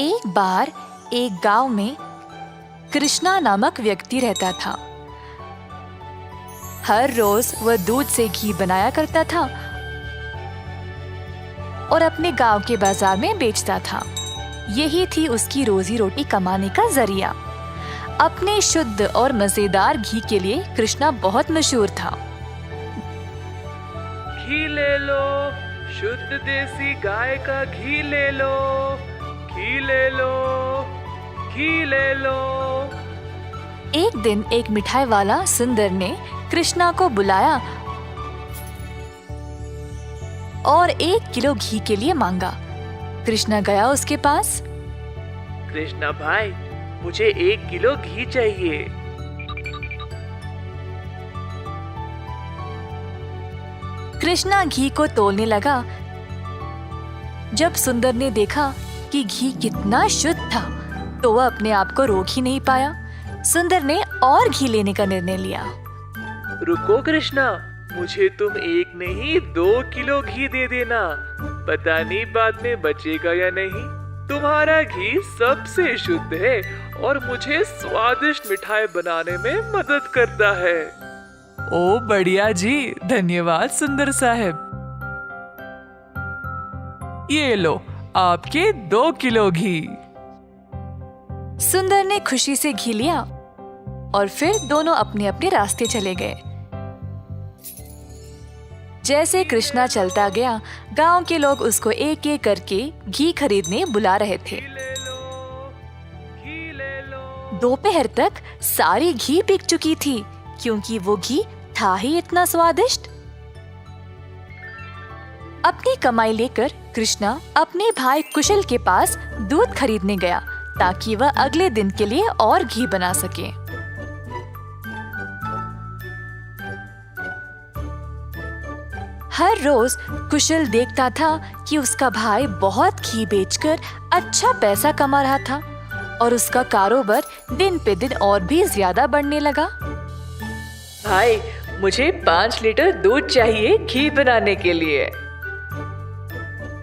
एक बार एक गांव में कृष्णा नामक व्यक्ति रहता था। हर रोज वह दूध से घी बनाया करता था और अपने गांव के बाजार में बेचता था। यही थी उसकी रोजी रोटी कमाने का जरिया। अपने शुद्ध और मजेदार घी के लिए कृष्णा बहुत मशहूर था। घी ले लो, शुद्ध देसी गाय का घी ले लो, घी ले लो, घी ले लो। एक दिन एक मिठाई वाला सुंदर ने कृष्णा को बुलाया और 1 किलो घी के लिए मांगा। कृष्णा गया उसके पास। कृष्णा भाई, मुझे 1 किलो घी चाहिए। कृष्णा घी को तोलने लगा। जब सुंदर ने देखा कि घी कितना शुद्ध था तो वह अपने आप को रोक ही नहीं पाया। सुंदर ने और घी लेने का निर्णय लिया। रुको कृष्णा, मुझे तुम 1 नहीं 2 किलो घी दे देना। पता नहीं बाद में बचेगा या नहीं। तुम्हारा घी सबसे शुद्ध है और मुझे स्वादिष्ट मिठाई बनाने में मदद करता है। ओ बढ़िया जी, धन्यवाद सुंदर साहब। ये लो आपके 2 किलो घी। सुंदर ने खुशी से घी लिया और फिर दोनों अपने अपने रास्ते चले गए। जैसे कृष्णा चलता गया, गांव के लोग उसको एक एक करके घी खरीदने बुला रहे थे। दोपहर तक सारी घी बिक चुकी थी क्योंकि वो घी था ही इतना स्वादिष्ट। अपनी कमाई लेकर कृष्णा अपने भाई कुशल के पास दूध खरीदने गया ताकि वह अगले दिन के लिए और घी बना सके। हर रोज कुशल देखता था कि उसका भाई बहुत घी बेचकर अच्छा पैसा कमा रहा था और उसका कारोबार दिन पे दिन और भी ज्यादा बढ़ने लगा। भाई, मुझे 5 लीटर दूध चाहिए घी बनाने के लिए।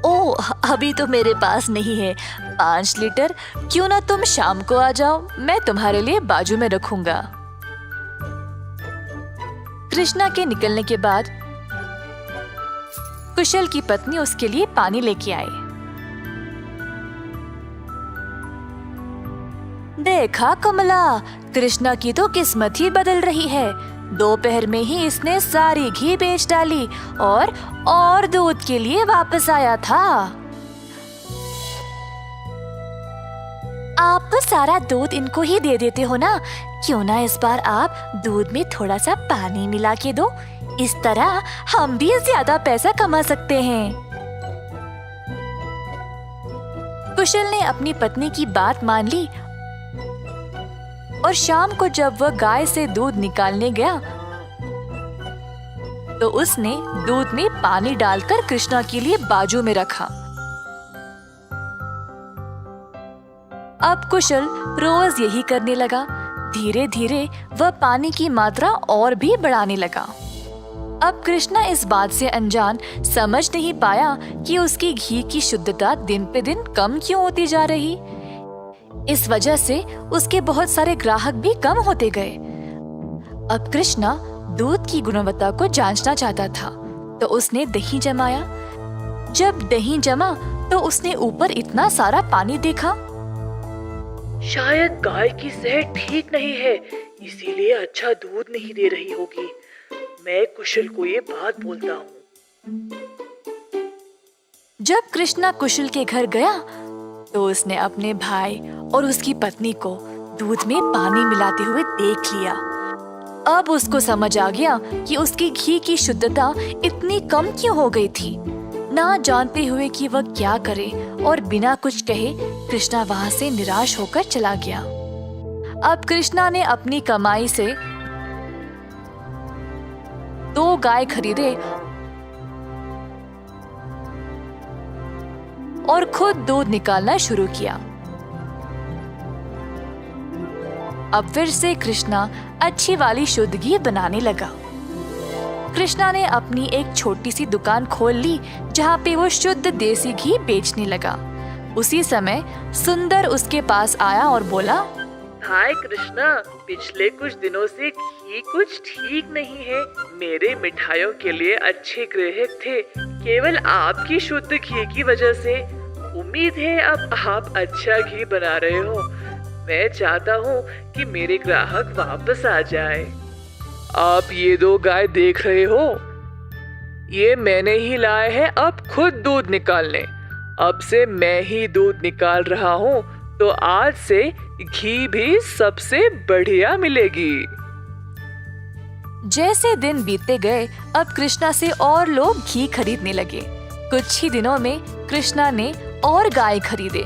ओह, अभी तो मेरे पास नहीं है 5 लीटर। क्यों ना तुम शाम को आ जाओ, मैं तुम्हारे लिए बाजू में रखूंगा। कृष्णा के निकलने के बाद कुशल की पत्नी उसके लिए पानी लेके आई। देखा कमला, कृष्णा की तो किस्मत ही बदल रही है। दोपहर में ही इसने सारी घी बेच डाली और दूध के लिए वापस आया था। आप तो सारा दूध इनको ही दे देते हो ना, क्यों ना इस बार आप दूध में थोड़ा सा पानी मिला के दो। इस तरह हम भी ज्यादा पैसा कमा सकते हैं। कुशल ने अपनी पत्नी की बात मान ली और शाम को जब वह गाय से दूध निकालने गया तो उसने दूध में पानी डालकर कृष्णा के लिए बाजू में रखा। अब कुशल रोज यही करने लगा। धीरे धीरे वह पानी की मात्रा और भी बढ़ाने लगा। अब कृष्णा इस बात से अनजान समझ नहीं पाया कि उसकी घी की शुद्धता दिन पे दिन कम क्यों होती जा रही। इस वजह से उसके बहुत सारे ग्राहक भी कम होते गए। अब कृष्णा दूध की गुणवत्ता को जांचना चाहता था तो उसने दही जमाया। जब दही जमा तो उसने ऊपर इतना सारा पानी देखा। शायद गाय की सेहत ठीक नहीं है, इसीलिए अच्छा दूध नहीं दे रही होगी। मैं कुशल को ये बात बोलता हूँ। जब कृष्णा कुशल के घर गया तो उसने अपने भाई और उसकी पत्नी को दूध में पानी मिलाते हुए देख लिया। अब उसको समझ आ गया कि उसकी घी की शुद्धता इतनी कम क्यों हो गई थी। ना जानते हुए कि वह क्या करे और बिना कुछ कहे कृष्णा वहां से निराश होकर चला गया। अब कृष्णा ने अपनी कमाई से 2 गाय खरीदे और खुद दूध निकालना शुरू किया। अब फिर से कृष्णा अच्छी वाली शुद्ध घी बनाने लगा। कृष्णा ने अपनी एक छोटी सी दुकान खोल ली जहाँ पे वो शुद्ध देसी घी बेचने लगा। उसी समय सुंदर उसके पास आया और बोला, हाय कृष्णा, पिछले कुछ दिनों से घी कुछ ठीक नहीं है। मेरे मिठाइयों के लिए अच्छे ग्राहक थे, केवल आपकी शुद्ध घी की वजह से। उम्मीद है अब आप अच्छा घी बना रहे हो। मैं चाहता हूँ कि मेरे ग्राहक वापस आ जाए। आप ये 2 गाय देख रहे हो, ये मैंने ही लाए हैं अब खुद दूध निकालने। अब से मैं ही दूध निकाल रहा हूँ, तो आज से घी भी सबसे बढ़िया मिलेगी। जैसे दिन बीतते गए, अब कृष्णा से और लोग घी खरीदने लगे। कुछ ही दिनों में कृष्णा ने और गाय खरीदे।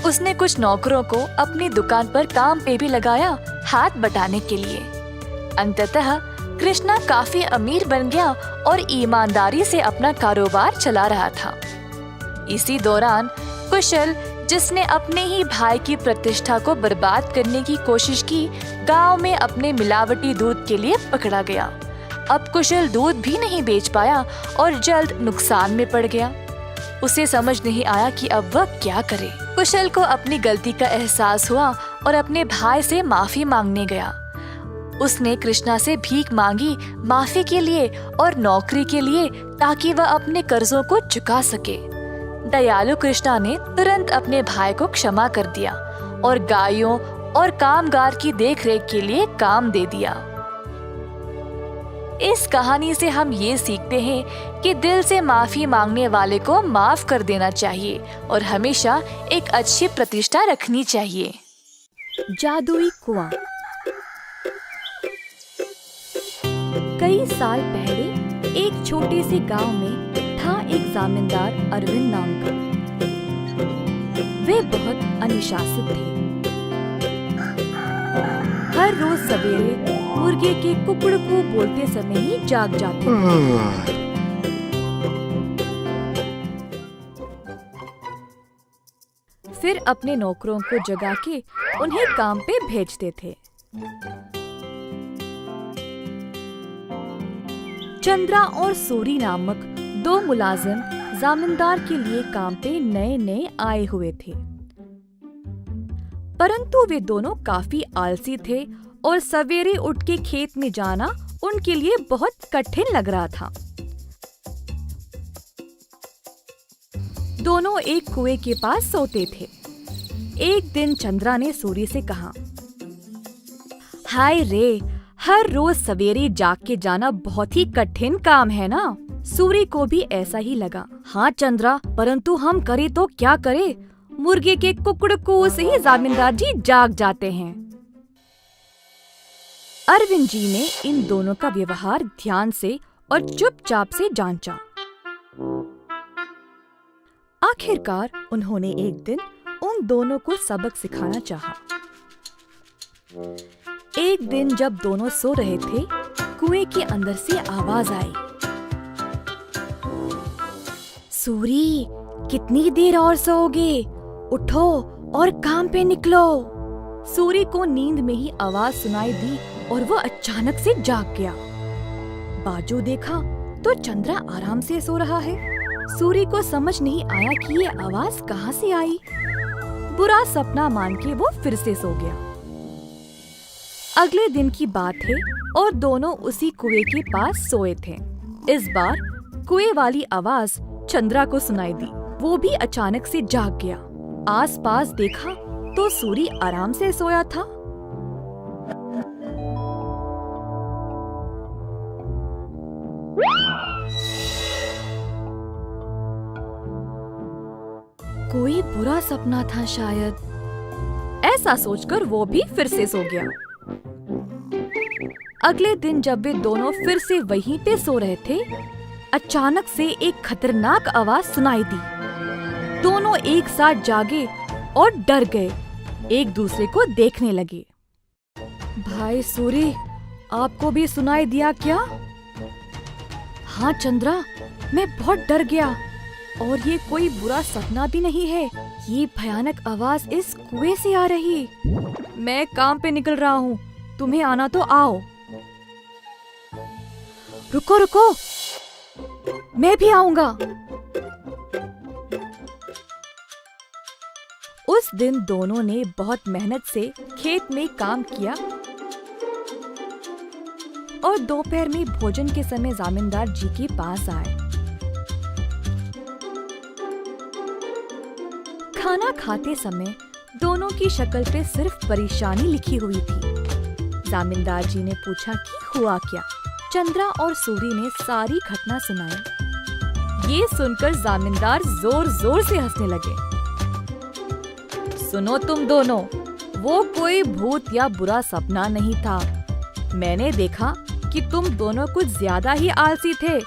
उसने कुछ नौकरों को अपनी दुकान पर काम पे भी लगाया, हाथ बटाने के लिए। अंततः कृष्णा काफी अमीर बन गया और ईमानदारी से अपना कारोबार चला रहा था। इसी दौरान कुशल, जिसने अपने ही भाई की प्रतिष्ठा को बर्बाद करने की कोशिश की, गांव में अपने मिलावटी दूध के लिए पकड़ा गया। अब कुशल दूध भी नहीं बेच पाया और जल्द नुकसान में पड़ गया। उसे समझ नहीं आया कि अब वह क्या करे। कुशल को अपनी गलती का एहसास हुआ और अपने भाई से माफी मांगने गया। उसने कृष्णा से भीख मांगी माफी के लिए और नौकरी के लिए, ताकि वह अपने कर्जों को चुका सके। दयालु कृष्णा ने तुरंत अपने भाई को क्षमा कर दिया और गायों और कामगार की देखरेख के लिए काम दे दिया। इस कहानी से हम ये सीखते हैं कि दिल से माफी मांगने वाले को माफ कर देना चाहिए और हमेशा एक अच्छी प्रतिष्ठा रखनी चाहिए। जादुई कुआं। कई साल पहले एक छोटे से गांव में था एक जमींदार अरविंद नाम का। वे बहुत अनुशासित थे। हर रोज सवेरे मुर्गे के कुकड़कू बोलते समय ही जाग जाते थे। फिर अपने नौकरों को जगा के उन्हें काम पे भेजते थे। चंद्रा और सूरी नामक 2 मुलाजिम जमींदार के लिए काम पे नए नए आए हुए थे, परंतु वे दोनों काफी आलसी थे और सवेरे उठ के खेत में जाना उनके लिए बहुत कठिन लग रहा था। दोनों एक कुएं के पास सोते थे। एक दिन चंद्रा ने सूरी से कहा, हाय रे, हर रोज सवेरे जाग के जाना बहुत ही कठिन काम है ना। सूरी को भी ऐसा ही लगा। हाँ चंद्रा, परंतु हम करे तो क्या करे, मुर्गे के कुकड़कू से ही जमींदार जी जाग जाते हैं। अरविंद जी ने इन दोनों का व्यवहार ध्यान से और चुपचाप से जांचा। आखिरकार उन्होंने एक दिन उन दोनों को सबक सिखाना चाहा। एक दिन जब दोनों सो रहे थे, कुएं के अंदर से आवाज आई, सूरी, कितनी देर और सोओगे? उठो और काम पे निकलो। सूरी को नींद में ही आवाज सुनाई दी और वह अचानक से जाग गया। बाजू देखा तो चंद्रा आराम से सो रहा है। सूरी को समझ नहीं आया कि ये आवाज कहाँ से आई। बुरा सपना मान के वो फिर से सो गया। अगले दिन की बात है और दोनों उसी कुएं के पास सोए थे। इस बार कुएं वाली आवाज चंद्रा को सुनाई दी। वो भी अचानक से जाग गया। आसपास देखा तो सूरी आराम से सोया था। कोई बुरा सपना था शायद, ऐसा सोचकर वो भी फिर से सो गया। अगले दिन जब वे दोनों फिर से वहीं पे सो रहे थे, अचानक से एक खतरनाक आवाज सुनाई दी। दोनों एक साथ जागे और डर गए, एक दूसरे को देखने लगे। भाई सूरी, आपको भी सुनाई दिया क्या? हाँ चंद्रा, मैं बहुत डर गया और ये कोई बुरा सपना भी नहीं है। ये भयानक आवाज इस कुएं से आ रही। मैं काम पे निकल रहा हूँ, तुम्हें आना तो आओ। रुको रुको, मैं भी आऊंगा। उस दिन दोनों ने बहुत मेहनत से खेत में काम किया और दोपहर में भोजन के समय जमींदार जी के पास आए। खाना खाते समय दोनों की शक्ल पे सिर्फ परेशानी लिखी हुई थी। जमींदार जी ने पूछा कि हुआ क्या। चंद्रा और सूरी ने सारी घटना सुनाई। ये सुनकर जमींदार जोर जोर से हंसने लगे। सुनो तुम दोनों, वो कोई भूत या बुरा सपना नहीं था। मैंने देखा कि तुम दोनों कुछ ज्यादा ही आलसी थे,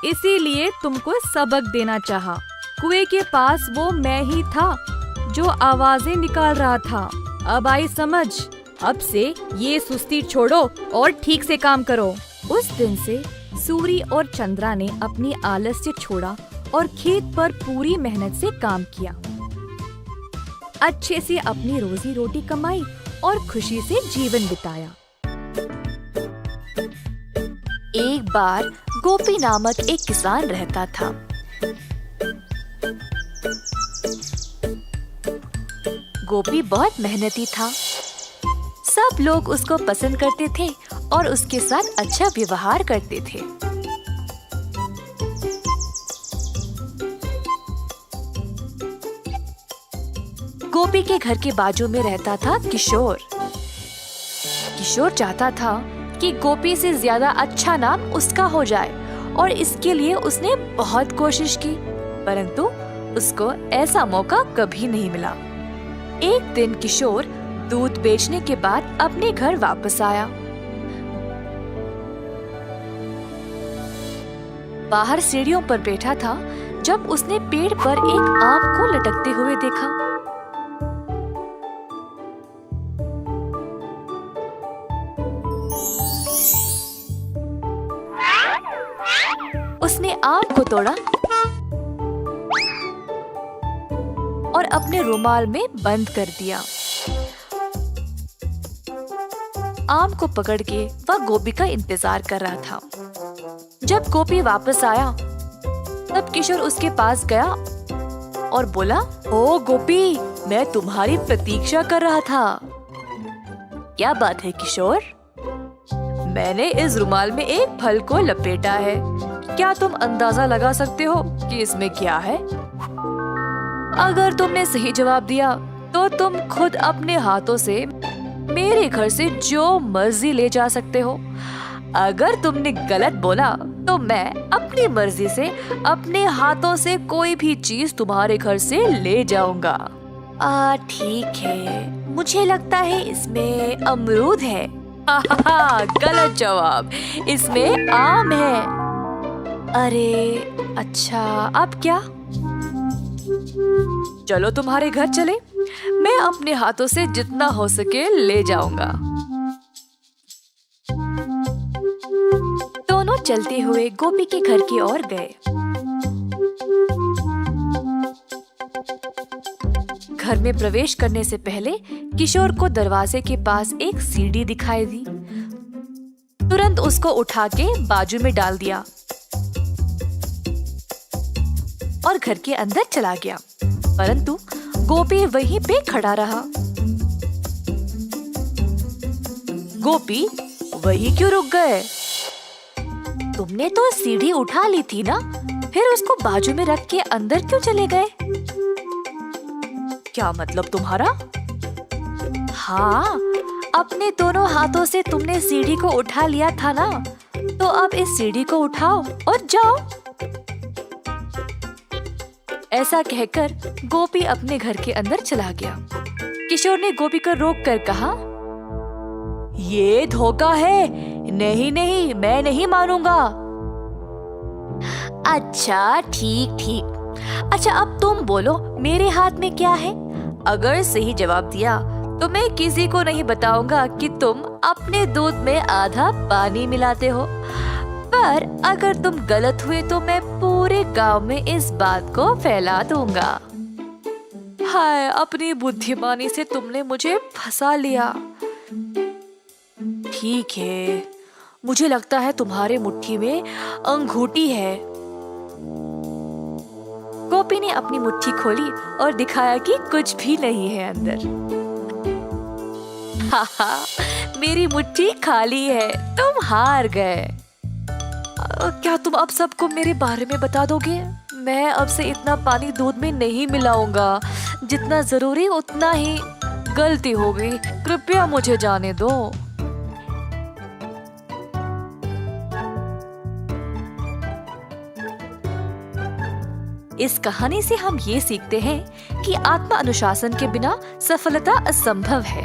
इसीलिए तुमको सबक देना चाहा। कुएं के पास वो मैं ही था जो आवाजें निकाल रहा था। अब आई समझ। अब से ये सुस्ती छोड़ो और ठीक से काम करो। उस दिन से सूरी और चंद्रा ने अपनी आलस्य छोड़ा और खेत पर पूरी मेहनत से काम किया। अच्छे से अपनी रोजी रोटी कमाई और खुशी से जीवन बिताया। एक बार गोपी नामक एक किसान रहता था। गोपी बहुत मेहनती था। सब लोग उसको पसंद करते थे और उसके साथ अच्छा व्यवहार करते थे। गोपी के घर के बाजू में रहता था किशोर। किशोर चाहता था कि गोपी से ज्यादा अच्छा नाम उसका हो जाए और इसके लिए उसने बहुत कोशिश की, परंतु उसको ऐसा मौका कभी नहीं मिला। एक दिन किशोर दूध बेचने के बाद अपने घर वापस आया। बाहर सीढ़ियों पर बैठा था जब उसने पेड़ पर एक आम को लटकते हुए देखा। उसने आम को तोड़ा और अपने रुमाल में बंद कर दिया। आम को पकड़ के वह गोपी का इंतजार कर रहा था। जब गोपी वापस आया तब किशोर उसके पास गया और बोला, ओ गोपी, मैं तुम्हारी प्रतीक्षा कर रहा था। क्या बात है किशोर? मैंने इस रुमाल में एक फल को लपेटा है। क्या तुम अंदाजा लगा सकते हो कि इसमें क्या है? अगर तुमने सही जवाब दिया तो तुम खुद अपने हाथों से मेरे घर से जो मर्जी ले जा सकते हो। अगर तुमने गलत बोला तो मैं अपनी मर्जी से अपने हाथों से कोई भी चीज तुम्हारे घर से ले जाऊंगा। ठीक है, मुझे लगता है इसमें अमरूद है। गलत जवाब, इसमें आम है। अरे अच्छा, अब क्या? चलो तुम्हारे घर चले, मैं अपने हाथों से जितना हो सके ले जाऊंगा। दोनों चलते हुए गोपी के घर की ओर गए। घर में प्रवेश करने से पहले किशोर को दरवाजे के पास एक सीढ़ी दिखाई दी। तुरंत उसको उठा के बाजू में डाल दिया और घर के अंदर चला गया, परंतु गोपी वहीं पे खड़ा रहा। गोपी, वहीं क्यों रुक गए? तुमने तो सीढ़ी उठा ली थी ना, फिर उसको बाजू में रख के अंदर क्यों चले गए? क्या मतलब तुम्हारा? हाँ, अपने दोनों हाथों से तुमने सीढ़ी को उठा लिया था ना, तो अब इस सीढ़ी को उठाओ और जाओ। ऐसा कहकर गोपी अपने घर के अंदर चला गया। किशोर ने गोपी को रोक कर कहा, ये धोखा है। नहीं नहीं, मैं नहीं मानूंगा। अच्छा ठीक ठीक। अच्छा अब तुम बोलो, मेरे हाथ में क्या है? अगर सही जवाब दिया तो मैं किसी को नहीं बताऊंगा कि तुम अपने दूध में आधा पानी मिलाते हो, पर अगर तुम गलत हुए तो मैं पूरे गांव में इस बात को फैला दूंगा। हाय, अपनी बुद्धिमानी से तुमने मुझे फंसा लिया। ठीक है, मुझे लगता है तुम्हारे मुट्ठी में अंगूठी है। टोपी ने अपनी मुट्ठी खोली और दिखाया कि कुछ भी नहीं है अंदर। हाहा, मेरी मुट्ठी खाली है, तुम हार गए। क्या तुम अब सबको मेरे बारे में बता दोगे? मैं अब से इतना पानी दूध में नहीं मिलाऊंगा, जितना जरूरी उतना ही। गलती हो गई, कृपया मुझे जाने दो। इस कहानी से हम ये सीखते हैं कि आत्म अनुशासन के बिना सफलता असंभव है।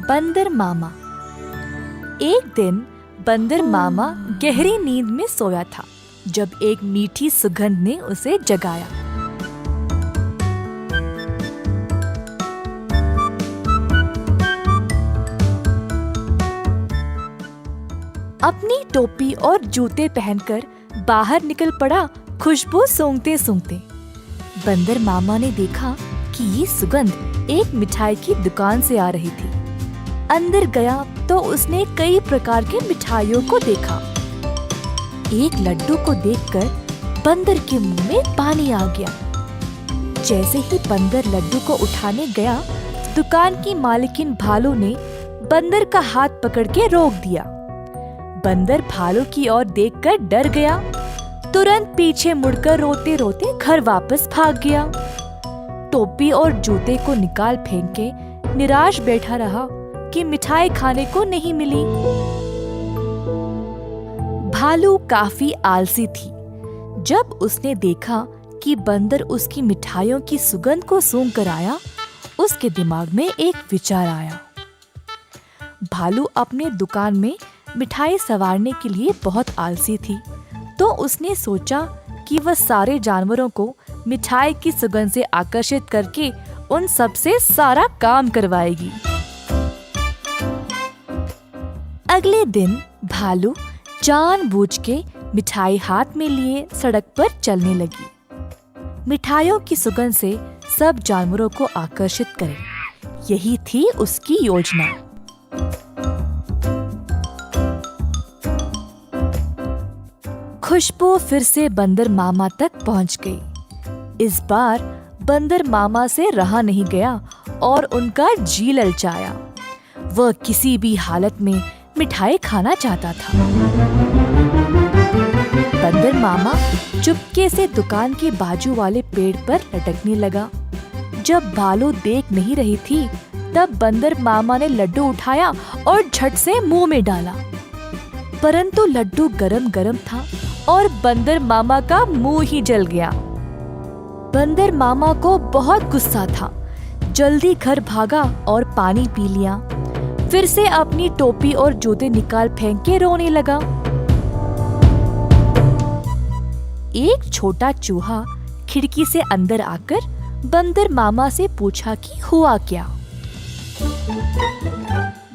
बंदर मामा। एक दिन बंदर मामा गहरी नींद में सोया था जब एक मीठी सुगंध ने उसे जगाया। अपनी टोपी और जूते पहनकर बाहर निकल पड़ा खुशबू सूंघते सूंघते। बंदर मामा ने देखा कि ये सुगंध एक मिठाई की दुकान से आ रही थी। अंदर गया तो उसने कई प्रकार की मिठाइयों को देखा। एक लड्डू को देखकर बंदर के मुंह में पानी आ गया। जैसे ही बंदर लड्डू को उठाने गया, दुकान की मालकिन भालू ने बंदर का हाथ पकड़ के रोक दिया। बंदर भालू की ओर देखकर डर गया, तुरंत पीछे मुड़कर रोते रोते घर वापस भाग गया। टोपी और जूते को निकाल फेंक के निराश बैठा रहा कि मिठाई खाने को नहीं मिली। भालू काफी आलसी थी। जब उसने देखा कि बंदर उसकी मिठाइयों की सुगंध को सूंघ कर आया, उसके दिमाग में एक विचार आया। भालू अपने दुकान में मिठाई संवारने के लिए बहुत आलसी थी, तो उसने सोचा कि वह सारे जानवरों को मिठाई की सुगंध से आकर्षित करके उन सबसे सारा काम करवाएगी। अगले दिन भालू जानबूझ के मिठाई हाथ में लिए सड़क पर चलने लगी। मिठाइयों की सुगंध से सब जानवरों को आकर्षित करे, यही थी उसकी योजना। खुशबू फिर से बंदर मामा तक पहुंच गई। इस बार बंदर मामा से रहा नहीं गया और उनका जी ललचाया। वह किसी भी हालत में मिठाई खाना चाहता था। बंदर मामा चुपके से दुकान के बाजू वाले पेड़ पर लटकने लगा। जब भालू देख नहीं रही थी, तब बंदर मामा ने लड्डू उठाया और झट से मुंह में डाला। परंतु लड्डू गरम गरम था और बंदर मामा का मुंह ही जल गया। बंदर मामा को बहुत गुस्सा था। जल्दी घर भागा और पानी पी लिया। फिर से अपनी टोपी और जूते निकाल फेंक के रोने लगा। एक छोटा चूहा खिड़की से अंदर आकर बंदर मामा से पूछा कि हुआ क्या।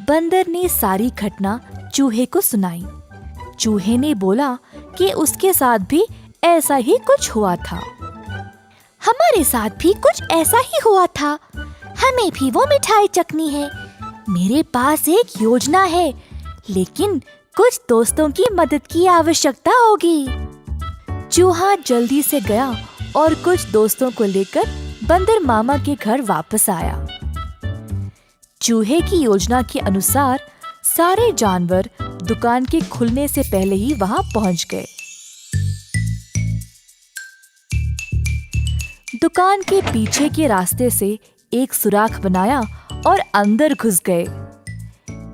बंदर ने सारी घटना चूहे को सुनाई। चूहे ने बोला कि उसके साथ भी ऐसा ही कुछ हुआ था। हमारे साथ भी कुछ ऐसा ही हुआ था। हमें भी वो मिठाई चखनी है। मेरे पास एक योजना है, लेकिन कुछ दोस्तों की मदद की आवश्यकता होगी। चूहा जल्दी से गया और कुछ दोस्तों को लेकर बंदर मामा के घर वापस आया। चूहे की योजना के अनुसार सारे जानवर दुकान के खुलने से पहले ही वहां पहुंच गए। दुकान के पीछे के रास्ते से एक सुराख बनाया और अंदर घुस गए।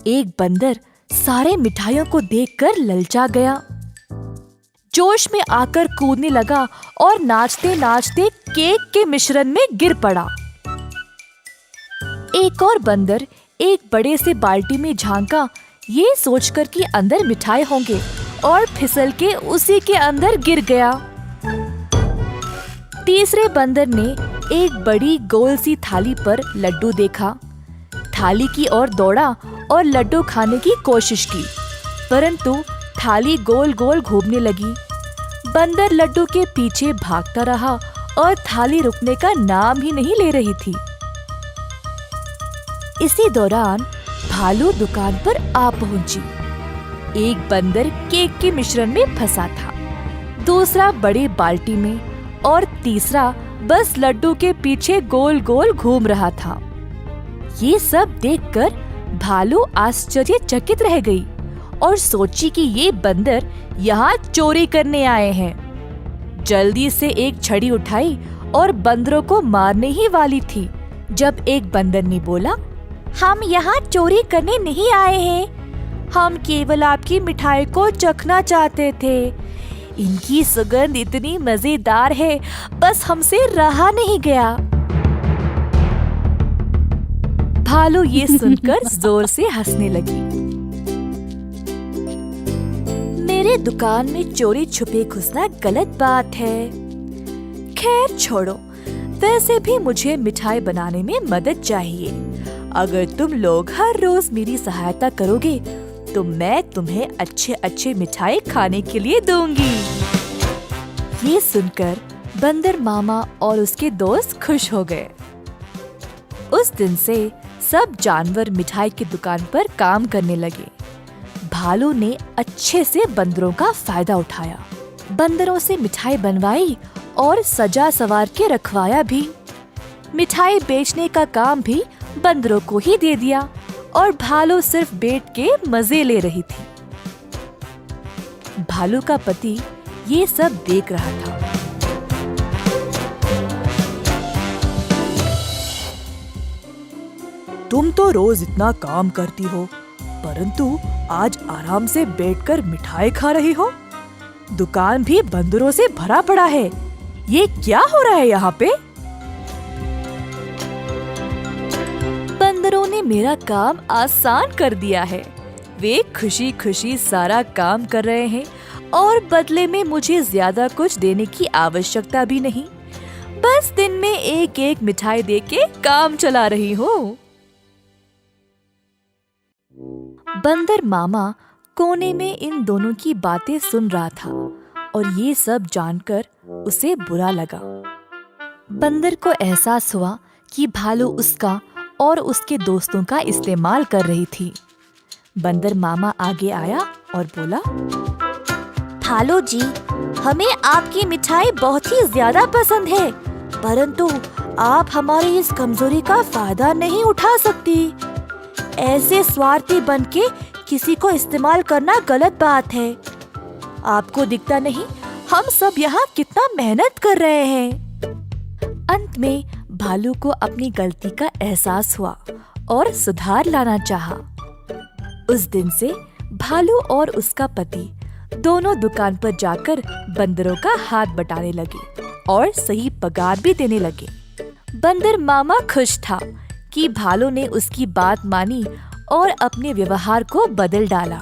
एक बंदर सारे मिठाइयों को देखकर ललचा गया। जोश में आकर कूदने लगा और नाचते नाचते केक के मिश्रण में गिर पड़ा। एक और बंदर एक बड़े से बाल्टी में झांका, ये सोचकर कि अंदर मिठाई होंगे, और फिसल के उसी के अंदर गिर गया। तीसरे बंदर ने एक बड़ी गोल सी थाली पर लड्डू देखा। थाली की ओर दौड़ा और लड्डू खाने की कोशिश की, परंतु थाली गोल गोल घूमने लगी। बंदर लड्डू के पीछे भागता रहा और थाली रुकने का नाम ही नहीं ले रही थी। इसी दौरान भालू दुकान पर आ पहुंची। एक बंदर केक के मिश्रण में फंसा था। दूसरा बड़ी बाल्टी में और तीसरा बस लड्डू के पीछे गोल गोल घूम रहा था। ये सब देखकर भालू आश्चर्यचकित रह गई और सोची कि ये बंदर यहाँ चोरी करने आए हैं। जल्दी से एक छड़ी उठाई और बंदरों को मारने ही वाली थी जब एक बंदर ने बोला, हम यहाँ चोरी करने नहीं आए हैं, हम केवल आपकी मिठाई को चखना चाहते थे। इनकी सुगंध इतनी मजेदार है, बस हमसे रहा नहीं गया। भालू ये सुनकर जोर से हंसने लगी। मेरे दुकान में चोरी छुपे घुसना गलत बात है। खैर छोड़ो, वैसे भी मुझे मिठाई बनाने में मदद चाहिए। अगर तुम लोग हर रोज मेरी सहायता करोगे तो मैं तुम्हें अच्छे अच्छे मिठाई खाने के लिए दूंगी। ये सुनकर बंदर मामा और उसके दोस्त खुश हो गए। उस दिन से सब जानवर मिठाई की दुकान पर काम करने लगे। भालू ने अच्छे से बंदरों का फायदा उठाया, बंदरों से मिठाई बनवाई और सजा सवार के रखवाया भी। मिठाई बेचने का काम भी बंदरों को ही दे दिया और भालू सिर्फ बैठ के मजे ले रही थी। भालू का पति ये सब देख रहा था। तुम तो रोज इतना काम करती हो, परंतु आज आराम से बैठकर मिठाई खा रही हो। दुकान भी बंदरों से भरा पड़ा है। ये क्या हो रहा है यहाँ पे? बंदरों ने मेरा काम आसान कर दिया है। वे खुशी खुशी सारा काम कर रहे हैं और बदले में मुझे ज्यादा कुछ देने की आवश्यकता भी नहीं। बस दिन में एक एक मिठाई देके काम चला रही हूँ। बंदर मामा कोने में इन दोनों की बातें सुन रहा था और ये सब जानकर उसे बुरा लगा। बंदर को एहसास हुआ कि भालू उसका और उसके दोस्तों का इस्तेमाल कर रही थी। बंदर मामा आगे आया और बोला, भालू जी, हमें आपकी मिठाई बहुत ही ज्यादा पसंद है, परंतु आप हमारी इस कमजोरी का फायदा नहीं उठा सकती। ऐसे स्वार्थी बनके किसी को इस्तेमाल करना गलत बात है। आपको दिखता नहीं हम सब यहाँ कितना मेहनत कर रहे हैं। अंत में भालू को अपनी गलती का एहसास हुआ और सुधार लाना चाहा। उस दिन से भालू और उसका पति दोनों दुकान पर जाकर बंदरों का हाथ बटाने लगे और सही पगार भी देने लगे। बंदर मामा खुश था कि भालू ने उसकी बात मानी और अपने व्यवहार को बदल डाला।